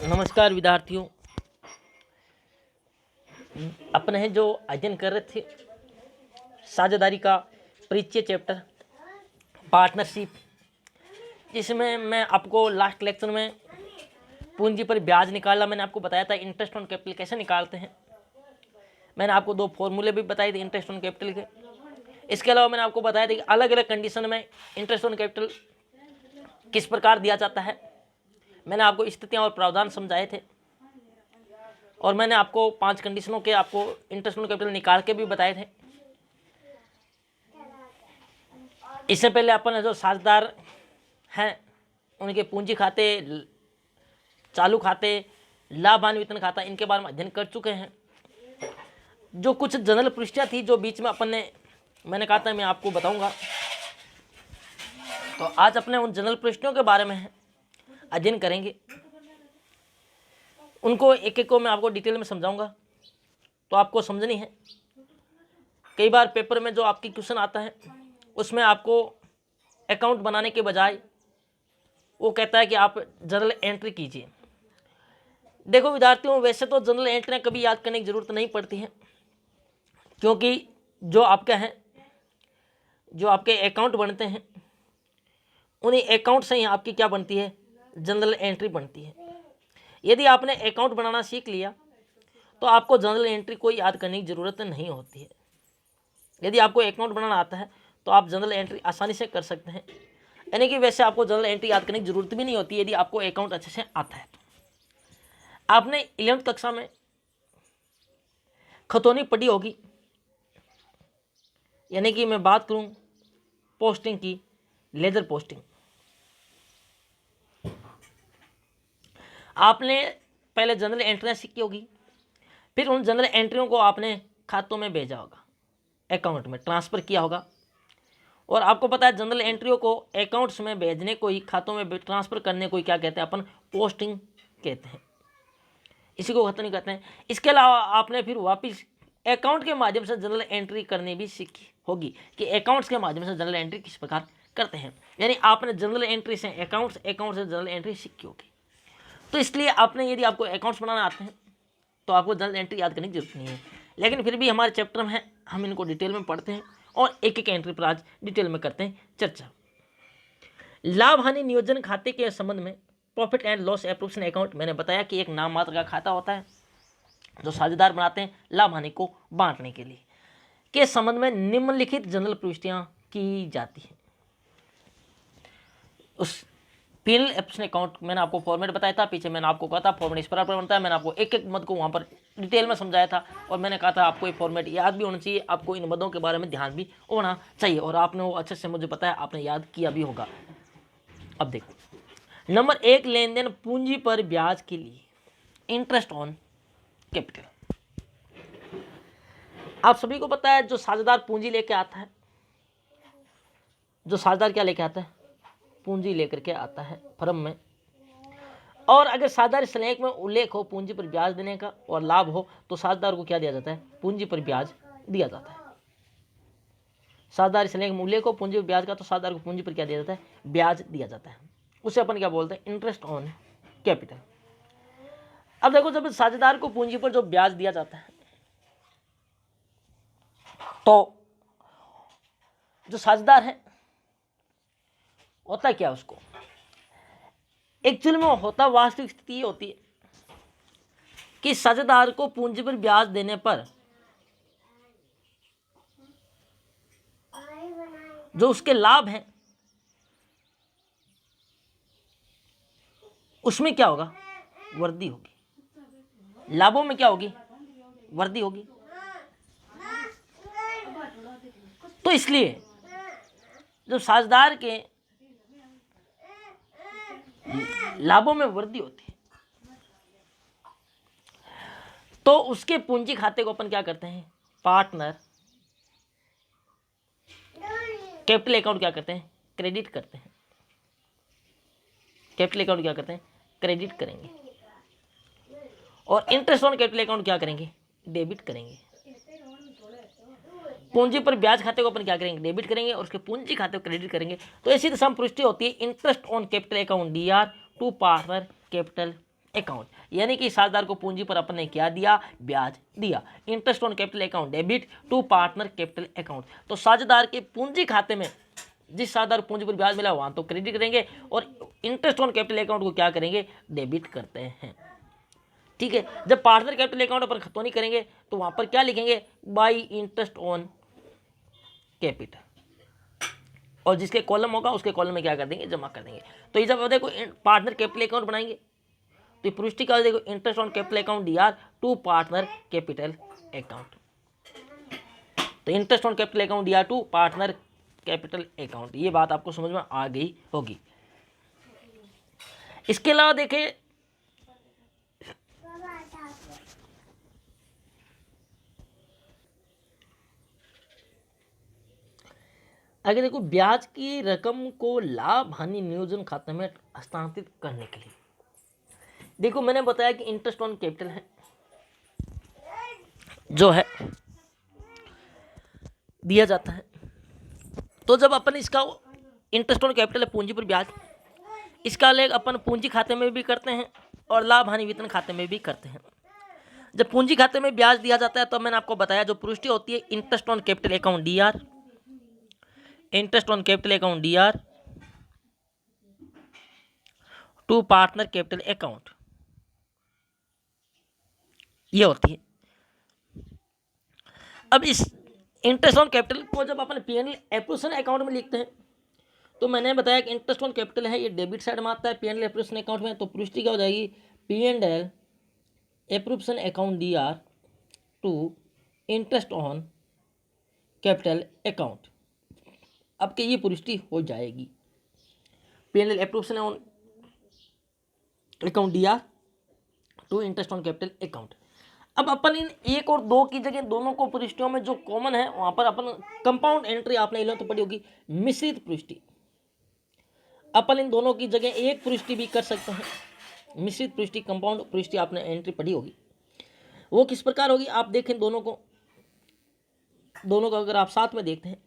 नमस्कार विद्यार्थियों। अपने जो अध्ययन कर रहे थे साझेदारी का परिचय चैप्टर पार्टनरशिप, जिसमें मैं आपको लास्ट लेक्चर में पूंजी पर ब्याज निकालना मैंने आपको बताया था, इंटरेस्ट ऑन कैपिटल कैसे निकालते हैं। मैंने आपको दो फॉर्मूले भी बताए थे इंटरेस्ट ऑन कैपिटल के। इसके अलावा मैंने आपको बताया था कि अलग अलग कंडीशन में इंटरेस्ट ऑन कैपिटल किस प्रकार दिया जाता है। मैंने आपको स्थितियाँ और प्रावधान समझाए थे और मैंने आपको 5 कंडीशनों के आपको इंटरेस्ट ऑन कैपिटल निकाल के भी बताए थे। इससे पहले अपन जो साझेदार हैं उनके पूंजी खाते, चालू खाते, लाभ हानि वेतन खाता, इनके बारे में अध्ययन कर चुके हैं। जो कुछ जनरल प्रविष्टियाँ थी जो बीच में अपन ने मैंने कहा था मैं आपको बताऊंगा, तो आज अपने उन जनरल प्रविष्टियों के बारे में अध्ययन करेंगे। उनको एक एक को मैं आपको डिटेल में समझाऊंगा, तो आपको समझनी है। कई बार पेपर में जो आपकी क्वेश्चन आता है उसमें आपको अकाउंट बनाने के बजाय वो कहता है कि आप जनरल एंट्री कीजिए। देखो विद्यार्थियों, वैसे तो जनरल एंट्रियाँ कभी याद करने की ज़रूरत नहीं पड़ती है, क्योंकि जो आपके अकाउंट बनते हैं उन्हीं अकाउंट से ही आपकी क्या बनती है, जनरल एंट्री बनती है। यदि आपने अकाउंट बनाना सीख लिया तो आपको जनरल एंट्री कोई याद करने की ज़रूरत नहीं होती है। यदि आपको अकाउंट बनाना आता है तो आप जनरल एंट्री आसानी से कर सकते हैं, यानी कि वैसे आपको जनरल एंट्री याद करने की ज़रूरत भी नहीं होती यदि आपको अकाउंट अच्छे से आता है। आपने 11वीं कक्षा में खतौनी पढ़ी होगी, यानी कि मैं बात करूं पोस्टिंग की, लेजर पोस्टिंग। आपने पहले जनरल एंट्रियाँ सीखी होगी, फिर उन जनरल एंट्रियों को आपने खातों में भेजा होगा, अकाउंट में ट्रांसफ़र किया होगा। और आपको पता है जनरल एंट्रियों को अकाउंट्स में भेजने को ही, खातों में ट्रांसफ़र करने को ही क्या कहते हैं, अपन पोस्टिंग कहते हैं, इसी को खतौनी कहते हैं। इसके अलावा आपने फिर वापस अकाउंट के माध्यम से जनरल एंट्री करनी भी सीखी होगी कि अकाउंट्स के माध्यम से जनरल एंट्री किस प्रकार करते हैं। यानी आपने जनरल एंट्री से अकाउंट से जनरल एंट्री सीखी होगी। तो इसलिए आपने, यदि आपको अकाउंट्स बनाना आते हैं तो आपको जनरल एंट्री याद करने की जरूरत नहीं है। लेकिन फिर भी हमारे चैप्टर में है, हम इनको डिटेल में पढ़ते हैं और एक एक एंट्री पर आज डिटेल में करते हैं चर्चा। लाभ हानि नियोजन खाते के संबंध में profit and loss appropriation account, मैंने बताया कि एक नाम मात्र का खाता होता है जो साझेदार बनाते हैं लाभ हानि को बांटने के लिए, के संबंध में निम्नलिखित जनरल प्रविष्टियां की जाती हैं। उस पीएनएल एप्रोप्रिएशन अकाउंट मैंने आपको फॉर्मेट बताया था, पीछे मैंने आपको कहा था फॉर्मेट इस प्रकार बनता है। मैंने आपको एक एक मद को वहाँ पर डिटेल में समझाया था और मैंने कहा था आपको ये फॉर्मेट याद भी होना चाहिए, आपको इन मदों के बारे में ध्यान भी होना चाहिए, और आपने वो अच्छे से, मुझे पता है आपने याद किया भी होगा। अब देखो, नंबर 1, लेनदेन पूंजी पर ब्याज के लिए, इंटरेस्ट ऑन कैपिटल। आप सभी को पता है जो साझेदार पूंजी लेके आता है, जो साझेदार क्या लेके आता है, पूंजी लेकर के आता है फर्म में, और अगर साझेदार स्लेख में उल्लेख हो पूंजी पर ब्याज देने का और लाभ हो तो साझेदार को क्या दिया जाता है, पूंजी पर ब्याज दिया जाता है। साझेदार स्लेख में उल्लेख हो पूंजी पर ब्याज का तो साझेदार को पूंजी पर क्या दिया जाता है, ब्याज दिया जाता है। उसे अपन क्या बोलते हैं, इंटरेस्ट ऑन कैपिटल। अब देखो, जब साझेदार को पूंजी पर जो ब्याज दिया जाता है तो जो साझेदार है होता क्या, उसको एक्चुअल में होता, वास्तविक स्थिति ये होती है कि साझेदार को पूंजी पर ब्याज देने पर जो उसके लाभ हैं उसमें क्या होगा, वृद्धि होगी। लाभों में क्या होगी, वृद्धि होगी। तो इसलिए जब साझेदार के लाभों में वृद्धि होती है तो उसके पूंजी खाते को अपन क्या करते हैं, पार्टनर कैपिटल अकाउंट क्या करते हैं, क्रेडिट करते हैं। कैपिटल अकाउंट क्या करते हैं, क्रेडिट करेंगे, और इंटरेस्ट ऑन कैपिटल अकाउंट क्या करेंगे, डेबिट करेंगे। पूंजी पर ब्याज खाते को अपन क्या करेंगे, डेबिट करेंगे, और उसके पूंजी खाते को क्रेडिट करेंगे। तो ऐसी संपुष्टि होती है interest on capital account DR to partner capital account, यानी कि साझेदार को पूंजी पर अपन ने क्या दिया, ब्याज दिया। Interest on capital account debit to partner capital account, तो साझेदार के पूंजी खाते में जिस साझेदार पूंजी पर ब्याज मिला वहां तो क्रेडिट करेंगे और इंटरेस्ट ऑन कैपिटल अकाउंट को क्या करेंगे, डेबिट करते हैं। ठीक है, जब पार्टनर कैपिटल अकाउंट पर खतौनी करेंगे तो वहां पर क्या लिखेंगे, बाई इंटरेस्ट ऑन कैपिटल, और जिसके कॉलम होगा उसके कॉलम में क्या कर देंगे, जमा कर देंगे। तो ये जब देखो पार्टनर कैपिटल अकाउंट बनाएंगे तो पुष्टि क्या देखो, interest on capital account DR to partner capital account. तो interest on capital account DR to partner capital account, ये बात आपको समझ में आ गई होगी। इसके अलावा देखें आगे देखो, ब्याज की रकम को लाभ हानि नियोजन खाते में हस्तांतरित करने के लिए, देखो मैंने बताया कि इंटरेस्ट ऑन कैपिटल है जो है दिया जाता है। तो जब अपन इसका इंटरेस्ट ऑन कैपिटल है पूंजी पर ब्याज, इसका लेग अपन पूंजी खाते में भी करते हैं और लाभ हानि वितरण खाते में भी करते हैं। जब पूंजी खाते में ब्याज दिया जाता है तो मैंने आपको बताया जो पुष्टि होती है interest on capital account DR, interest on capital account DR to partner capital account, ये होती है। अब इस इंटरेस्ट ऑन कैपिटल को जब अपन पीएनएल एप्रोप्रिएशन अकाउंट में लिखते हैं तो मैंने बताया कि इंटरेस्ट ऑन कैपिटल है ये डेबिट साइड में आता है पीएनएल एप्रोप्रिएशन अकाउंट में, तो पुष्टि क्या हो जाएगी, PNL appropriation account DR to interest on capital account. अब के ये पुष्टि हो जाएगी, PNL appropriation account DR to interest on capital account. अब अपन इन एक और दो की जगह दोनों को पुष्टियों में जो कॉमन है वहां पर अपन कंपाउंड एंट्री आपने इलेवंथ पढ़ी होगी, मिश्रित पुष्टि। अपन इन दोनों की जगह एक पुष्टि भी कर सकते हैं, मिश्रित पुष्टि, कंपाउंड पुष्टि आपने एंट्री पढ़ी होगी। वो किस प्रकार होगी, आप देखें दोनों को अगर आप साथ में देखते हैं,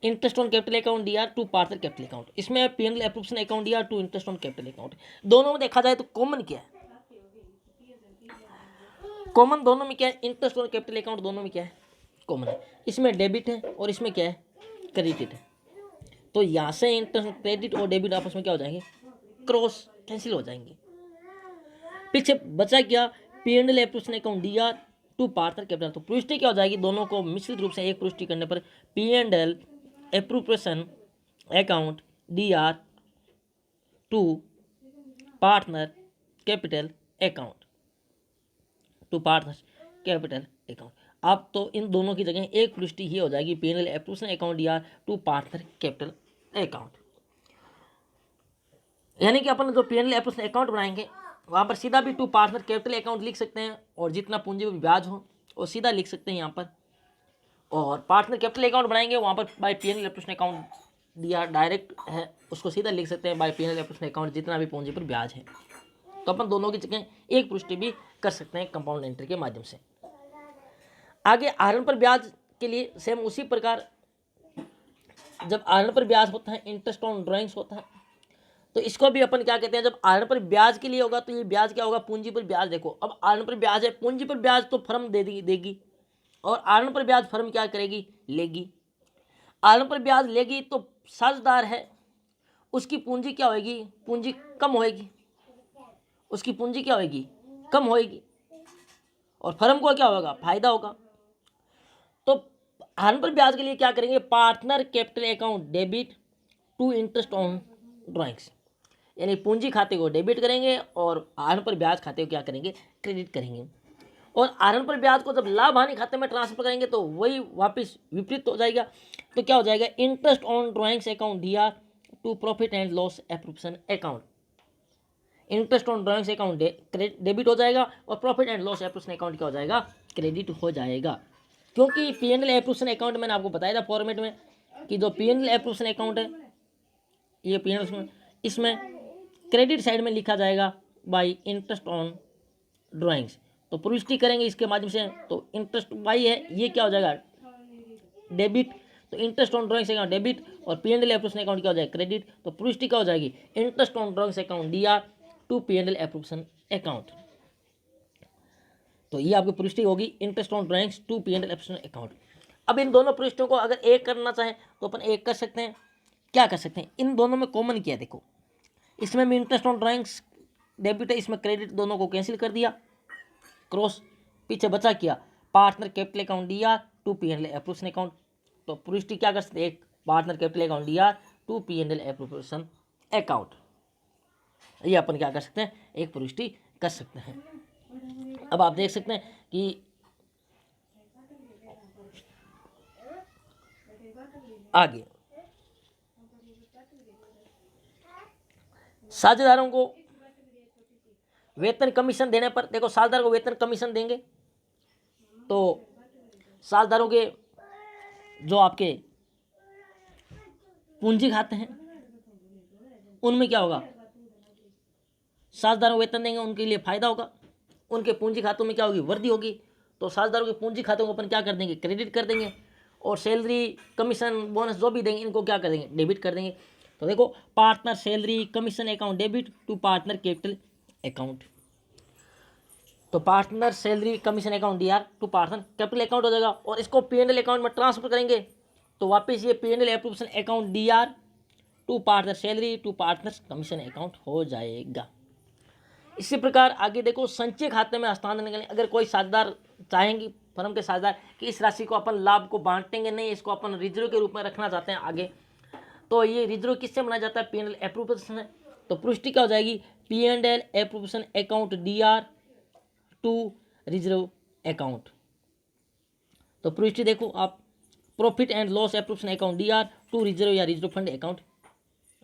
interest on capital account DR to partner capital account, इसमें PNL appropriation account DR to interest on capital account. दोनों में देखा जाए तो कॉमन क्या है, कॉमन दोनों में क्या है, इंटरेस्ट ऑन कैपिटल अकाउंट दोनों में क्या है, कॉमन है। इसमें डेबिट है और इसमें क्या है, क्रेडिट है। तो यहाँ से इंटरेस्ट क्रेडिट और डेबिट आपस में क्या हो जाएंगे, क्रॉस कैंसिल हो जाएंगे। पीछे बचा क्या, PNL appropriation account DR to partner capital, तो पुष्टि क्या हो जाएगी, दोनों को मिश्रित रूप से एक पुष्टि करने पर PNL appropriation account DR to partner capital account, to partner capital account. अब तो इन दोनों की जगह एक पुष्टि ही हो जाएगी, PNL appropriation account DR to partner capital account. यानी कि अपन जो पीएनएल एप्रोप्रिएशन अकाउंट बनाएंगे वहां पर सीधा भी टू पार्टनर कैपिटल अकाउंट लिख सकते हैं और जितना पूंजी में ब्याज हो वो सीधा लिख सकते हैं यहाँ पर, और पार्टनर कैपिटल अकाउंट बनाएंगे वहां पर by PNL appropriation account DR direct है उसको सीधा लिख सकते हैं बाय पीएनएल एप्रोप्रिएशन अकाउंट जितना भी पूंजी पर ब्याज है। तो अपन दोनों की जगह एक पुष्टि भी कर सकते हैं कंपाउंड एंट्री के माध्यम से। आगे आहरण पर ब्याज के लिए सेम उसी प्रकार, जब आहरण पर ब्याज होता है इंटरेस्ट ऑन ड्राइंग्स होता है, तो इसको भी अपन क्या कहते हैं, जब आहरण पर ब्याज के लिए होगा तो ये ब्याज क्या होगा, पूंजी पर ब्याज। देखो अब आहरण पर ब्याज है, पूंजी पर ब्याज तो फर्म देगी और आहरण पर ब्याज फर्म क्या करेगी, लेगी। आहरण पर ब्याज लेगी तो साझेदार है उसकी पूंजी क्या होगी, पूंजी कम होएगी, उसकी पूंजी क्या होगी, कम होएगी, और फर्म को क्या होगा, फायदा होगा। तो आहरण पर ब्याज के लिए क्या करेंगे, partner capital account debit to interest on drawings, यानी पूंजी खाते को डेबिट करेंगे और आहरण पर ब्याज खाते को क्या करेंगे, क्रेडिट करेंगे। और आहरण पर ब्याज को जब लाभ हानि खाते में ट्रांसफर करेंगे तो वही वापस विपरीत हो जाएगा। तो क्या हो जाएगा, interest on drawings account DR to profit and loss appropriation account, interest on drawings account debit हो जाएगा और profit and loss appropriation account क्या हो जाएगा, क्रेडिट हो जाएगा। क्योंकि पीएनएल एप्रोप्रिएशन अकाउंट मैंने आपको बताया था फॉर्मेट में कि जो पीएनएल एप्रोप्रिएशन अकाउंट है ये पीएनएल, इसमें क्रेडिट साइड में लिखा जाएगा बाय इंटरेस्ट ऑन ड्राइंग्स। तो पुष्टि करेंगे इसके माध्यम से, तो इंटरेस्ट बाई है ये क्या हो जाएगा, डेबिट। तो interest on drawings account debit और पीएनएल एप्रोप्रिएशन अकाउंट क्या हो जाएगा, क्रेडिट। तो पुष्टि क्या हो जाएगी, interest on drawings account DR to P&L appropriation account. तो ये आपकी पृष्ठि होगी interest on drawings to P&L appropriation account. अब इन दोनों पृष्ठों को अगर एक करना चाहें तो अपन एक कर सकते हैं। क्या कर सकते हैं, इन दोनों में कॉमन किया, देखो इसमें भी इंटरेस्ट ऑन ड्राइंग्स डेबिट है, इसमें क्रेडिट, दोनों को कैंसिल कर दिया, क्रॉस, पीछे बचा किया partner capital account DR to P&L appropriation account. तो पृष्ठि क्या कर सकते हैं, एक partner capital account DR to P&L appropriation account. ये अपन क्या कर सकते हैं, एक पृष्ठि कर सकते हैं। अब आप देख सकते हैं कि आगे साझेदारों को वेतन कमीशन देने पर, देखो साझेदार को वेतन कमीशन देंगे तो साझेदारों के जो आपके पूंजी खाते हैं उनमें क्या होगा, साझेदारों को वेतन देंगे, उनके लिए फायदा होगा, उनके पूंजी खातों में क्या होगी, वृद्धि होगी। तो साझेदारों के पूंजी खातों को अपन क्या कर देंगे, क्रेडिट कर देंगे, और सैलरी कमीशन बोनस जो भी देंगे इनको क्या कर देंगे, डेबिट कर देंगे। तो देखो partner salary commission account debit to partner capital account. तो partner salary commission account DR to partner capital account हो जाएगा, और इसको P&L अकाउंट में ट्रांसफर करेंगे तो वापस ये P&L appropriation account DR to partner salary to partner commission account हो जाएगा। इसी प्रकार आगे देखो संचय खाते में हस्तांतरण के लिए अगर कोई साझेदार चाहेंगे, फर्म के साझेदार, कि इस राशि को अपन लाभ को बांटेंगे नहीं, इसको अपन रिजर्व के रूप में रखना चाहते हैं आगे, तो ये रिजर्व किससे बनाया जाता है, P&L एप्रोप्रिएशन है। तो पृष्ठि क्या हो जाएगी, P&L appropriation account DR to reserve account. तो पृष्ठि देखो आप, profit and loss appropriation account DR to reserve या रिजर्व फंड अकाउंट,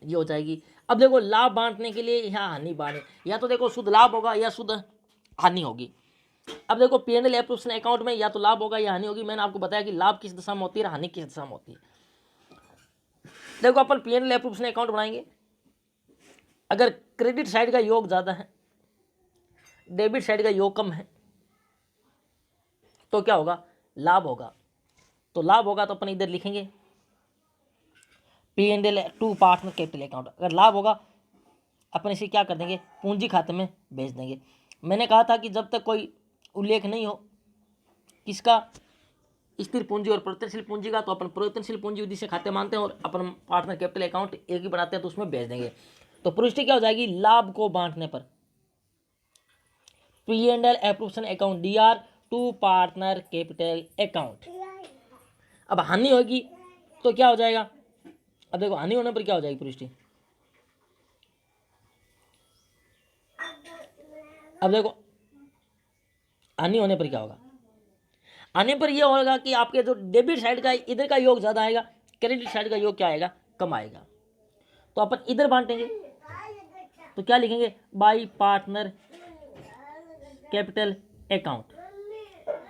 ये हो जाएगी। अब देखो लाभ बांटने के लिए या हानि बांटे, या तो देखो शुद्ध लाभ होगा या शुद्ध हानि होगी। अब देखो P&L एप्रोप्रिएशन अकाउंट में या तो लाभ होगा या हानि होगी। मैंने आपको बताया कि लाभ किस दशा में होती है, हानि किस दशा में होती है। देखो अपन P&L एप्रोप्रिएशन अकाउंट बनाएंगे, अगर क्रेडिट साइड का योग ज़्यादा है, डेबिट साइड का योग कम है, तो क्या होगा, लाभ होगा। तो लाभ होगा तो अपन इधर लिखेंगे P&L to partner capital account. अगर लाभ होगा अपन इसे क्या कर देंगे, पूंजी खाते में भेज देंगे। मैंने कहा था कि जब तक कोई उल्लेख नहीं हो किसका, स्थिर पूंजी और परिवर्तनशील पूंजी का, तो अपन परिवर्तनशील पूंजी विधि से खाते मानते हैं और अपन पार्टनर कैपिटल अकाउंट एक ही बनाते हैं तो उसमें भेज देंगे। तो पृष्ठि क्या हो जाएगी, लाभ को बांटने पर P&L appropriation account DR to partner capital account. अब हानि होगी तो क्या हो जाएगा, अब देखो हानि होने पर क्या हो जाएगी पृष्ठि, अब देखो हानि होने पर क्या होगा, आने पर यह होगा कि आपके जो डेबिट साइड का इधर का योग ज़्यादा आएगा, क्रेडिट साइड का योग क्या आएगा, कम आएगा। तो अपन इधर बांटेंगे तो क्या लिखेंगे, बाई पार्टनर कैपिटल अकाउंट।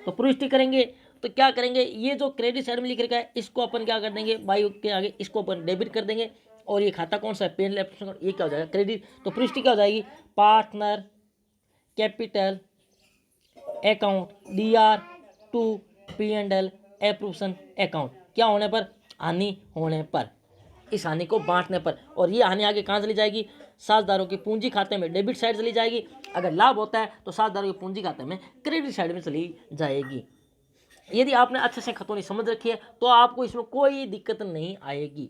तो पृष्ठि करेंगे तो क्या करेंगे, ये जो क्रेडिट साइड में लिख रखा है इसको अपन क्या कर देंगे, बाई के आगे इसको अपन डेबिट कर देंगे, और ये खाता कौन सा है, P&L एप्रोप्रिएशन अकाउंट, ये क्या हो जाएगा, क्रेडिट। तो पृष्ठि क्या हो जाएगी, partner capital account DR to P&L appropriation account. क्या होने पर, हानि होने पर, इस हानि को बांटने पर। और ये हानि आगे कहाँ चली जाएगी, साझेदारों के पूंजी खाते में डेबिट साइड चली जाएगी। अगर लाभ होता है तो साझेदारों के पूंजी खाते में क्रेडिट साइड में चली जाएगी। यदि आपने अच्छे से खतौनी समझ रखी है तो आपको इसमें कोई दिक्कत नहीं आएगी।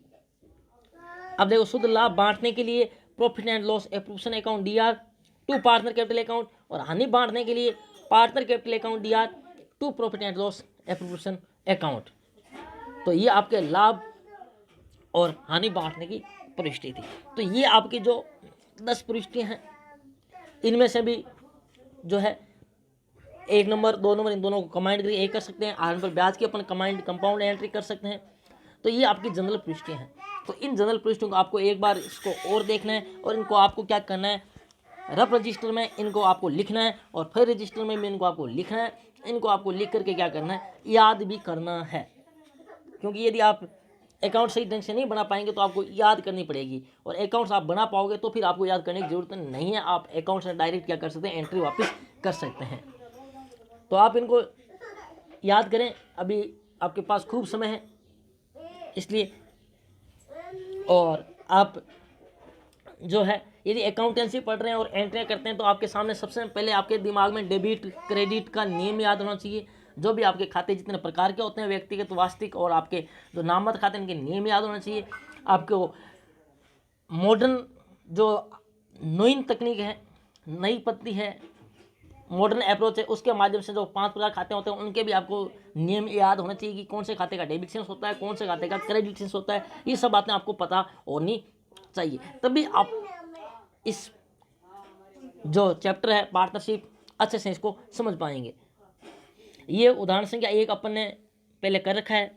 अब देखो शुद्ध लाभ बांटने के लिए profit and loss appropriation account DR to partner capital account, और हानि बांटने के लिए partner capital account DR to profit and loss appropriation account. तो ये आपके लाभ और हानि बांटने की पृष्ठि थी। तो ये आपकी जो 10 पृष्ठियाँ हैं इनमें से भी जो है 1 नंबर 2 नंबर इन दोनों को कमांड करके एक कर सकते हैं, आर पर ब्याज की अपन कमांड कंपाउंड एंट्री कर सकते हैं। तो ये आपकी जनरल पृष्ठियाँ हैं। तो इन जनरल पृष्ठों को आपको एक बार इसको और देखना है, और इनको आपको क्या करना है, रफ रजिस्टर में इनको आपको लिखना है, और फिर रजिस्टर में भी इनको आपको लिखना है। इनको आपको लिख करके क्या करना है, याद भी करना है, क्योंकि यदि आप अकाउंट सही ढंग से नहीं बना पाएंगे तो आपको याद करनी पड़ेगी, और अकाउंट्स आप बना पाओगे तो फिर आपको याद करने की जरूरत नहीं है। आप अकाउंट से डायरेक्ट क्या कर सकते हैं, एंट्री वापस कर सकते हैं। तो आप इनको याद करें, अभी आपके पास खूब समय है इसलिए, और आप जो है यदि अकाउंटेंसी पढ़ रहे हैं और एंट्रियाँ करते हैं तो आपके सामने सबसे पहले आपके दिमाग में डेबिट क्रेडिट का नियम याद होना चाहिए। जो भी आपके खाते जितने प्रकार के होते हैं, व्यक्तिगत, वास्तविक और आपके जो नाममात्र खाते, इनके नियम याद होना चाहिए। आपको मॉडर्न जो नवीन तकनीक है, नई पद्धति है, मॉडर्न अप्रोच है, उसके माध्यम से जो 5 प्रकार खाते होते हैं उनके भी आपको नियम याद होना चाहिए कि कौन से खाते का डेबिट सेंस होता है, कौन से खाते का क्रेडिट सेंस होता है। ये सब बातें आपको पता होनी चाहिए, तभी आप इस जो चैप्टर है पार्टनरशिप अच्छे से इसको समझ पाएंगे। ये उदाहरण संख्या 1 अपन ने पहले कर रखा है,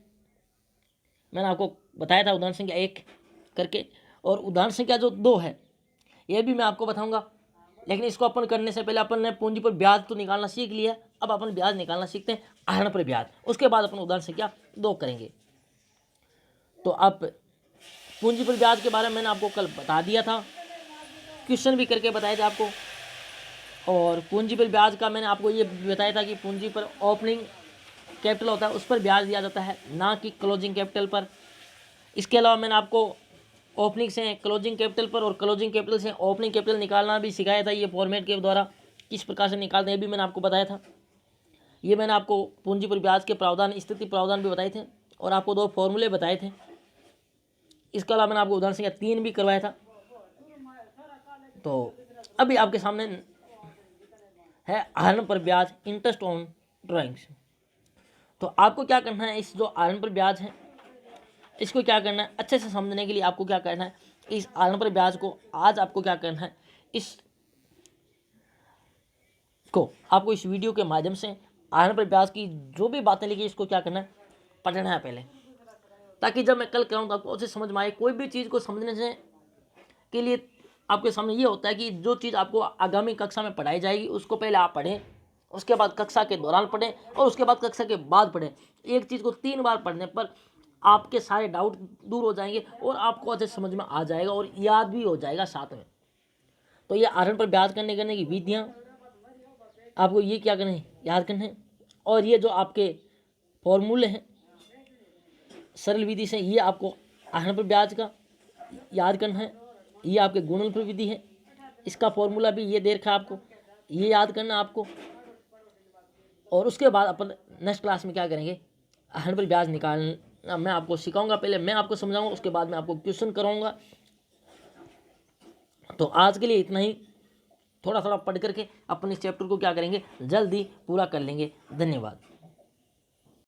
मैंने आपको बताया था उदाहरण संख्या 1 करके, और उदाहरण संख्या जो 2 है ये भी मैं आपको बताऊंगा। लेकिन इसको अपन करने से पहले अपन ने पूंजी पर ब्याज तो निकालना सीख लिया, अब अपन ब्याज निकालना सीखते हैं आहरण पर ब्याज, उसके बाद अपन उदाहरण संख्या 2 करेंगे। तो अब पूंजी पर ब्याज के बारे में मैंने आपको कल बता दिया था, क्वेश्चन भी करके बताए थे आपको। और पूंजी पर ब्याज का मैंने आपको ये बताया था कि पूंजी पर ओपनिंग कैपिटल होता है उस पर ब्याज दिया जाता है, ना कि क्लोजिंग कैपिटल पर। इसके अलावा मैंने आपको ओपनिंग से क्लोजिंग कैपिटल पर और क्लोजिंग कैपिटल से ओपनिंग कैपिटल निकालना भी सिखाया था। ये फॉर्मेट के द्वारा किस प्रकार से निकालते हैं ये भी मैंने आपको बताया था। ये मैंने आपको पूंजी पर ब्याज के प्रावधान, स्थिति प्रावधान भी बताए थे और आपको 2 फॉर्मूले बताए थे। इसके अलावा मैंने आपको उदाहरण संख्या 3 भी करवाया था। तो अभी आपके सामने है आहरण पर ब्याज, इंटरेस्ट ऑन ड्राइंग्स। तो आपको क्या करना है, इस जो आहरण पर ब्याज है इसको क्या करना है, अच्छे से समझने के लिए आपको क्या करना है, इस आहरण पर ब्याज को आज आपको क्या करना है, आपको इस वीडियो के माध्यम से आहरण पर ब्याज की जो भी बातें लिखी इसको क्या करना है, पढ़ना है पहले, ताकि जब मैं कल कराऊँ तो आपको अच्छे समझ में आए। कोई भी चीज़ को समझने से के लिए आपके सामने ये होता है कि जो चीज़ आपको आगामी कक्षा में पढ़ाई जाएगी उसको पहले आप पढ़ें, उसके बाद कक्षा के दौरान पढ़ें और उसके बाद कक्षा के बाद पढ़ें। एक चीज़ को 3 बार पढ़ने पर आपके सारे डाउट दूर हो जाएंगे और आपको अच्छे समझ में आ जाएगा और याद भी हो जाएगा साथ में। तो ये आहरण पर ब्याज करने की विधियाँ आपको ये क्या करना है, याद करना है। और ये जो आपके फॉर्मूले हैं सरल विधि से, ये आपको आहरण पर ब्याज का याद करना है। ये आपके गुणनफल विधि है, इसका फॉर्मूला भी ये दे रखा है आपको, ये याद करना आपको। और उसके बाद अपन नेक्स्ट क्लास में क्या करेंगे, आहरण पर ब्याज निकालना मैं आपको सिखाऊंगा। पहले मैं आपको समझाऊंगा, उसके बाद मैं आपको क्वेश्चन कराऊंगा। तो आज के लिए इतना ही, थोड़ा थोड़ा पढ़ करके अपन इस चैप्टर को क्या करेंगे, जल्दी पूरा कर लेंगे। धन्यवाद।